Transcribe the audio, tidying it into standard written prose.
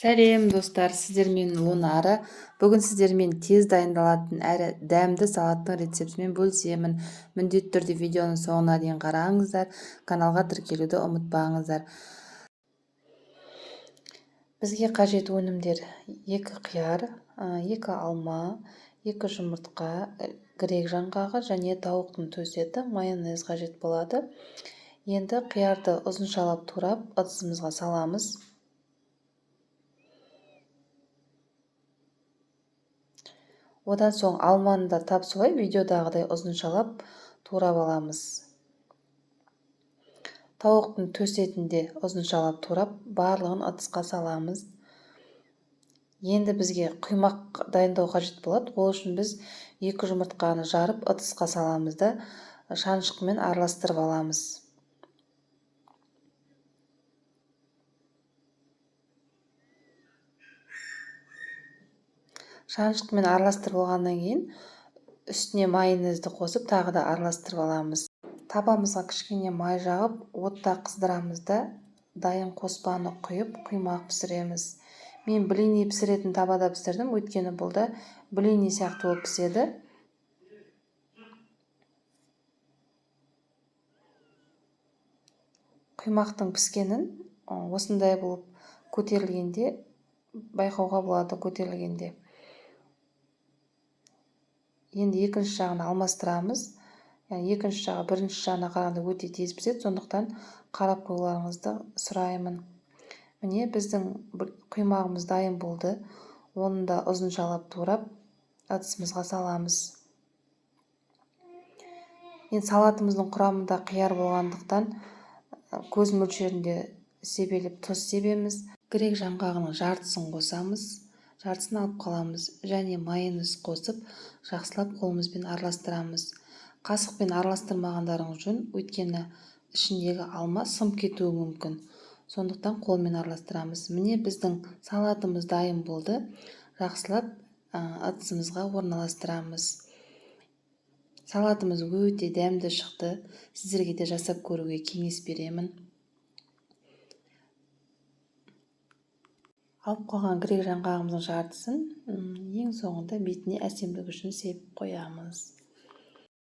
Сәлем достар, сіздермен Лунара. Бүгін сіздермен тез дайындалатын әрі дәмді салаттың рецептімен бөлісемін. Міндетті түрде видеоның соңына дейін қараңыздар. Каналға тіркелуді ұмытпаңыздар. Бізге қажет өнімдер: 2 қияр, 2 алма, 2 жұмыртқа, грек жаңғағы және тауықтың төс еті, майонез қажет болады. Енді қиярды ұзыншалап турап ыдысымызға саламыз. Одан соң алманы да тап солай видеодағыдай ұзыншалап турап аламыз. Тауықтың төс етін де ұзыншалап турап барлығын ыдысқа саламыз. Енді бізге құймақ дайындау қажет болады. Ол үшін біз 2 жұмыртқаны жарып ыдысқа саламыз да шанышқымен араластырып аламыз. Шанышқымен араластырып алғаннан кейін үстіне майонезді қосып тағы да араластырып аламыз. Табамызға кішкене май жағып, отта қыздырамыз да дайын қоспаны құйып құймақ пісіреміз. Мен блини пісіретін табада пісірдім, өйткені бұл да блини сияқты болып піседі. Құймақтың піскенін осындай болып көтерілгенде байқауға болады, көтерілгенде. Енді екінші жағын алмастырамыз. Екінші жағы бірінші жағына қарағанда өте тез піседі, сондықтан қарап қоюларыңызды сұраймын. Міне біздің құймағымыз дайын болды. Оны да ұзыншалап турап ыдысымызға саламыз. Енді салатымыздың құрамында қияр болғандықтан көз мөлшерінде себелеп тұз себеміз. Грек жаңғағының жартысын қосамыз. Жартысын алып қаламыз және майонез қосып жақсылап қолымызбен араластырамыз. Қасықпен араластырмағандарыңыз жөн, өйткені ішіндегі алма сынып кетуі мүмкін. Сондықтан қолмен араластырамыз. Міне біздің салатымыз дайын болды. Жақсылап ыдысымызға орналастырамыз. Салатымыз өте дәмді шықты. Сіздерге де жасап көруге кеңес беремін. Алып қалған грек жаңғағымыздың жартысын ең соңында бетіне әсемдік үшін сепіп қоямыз.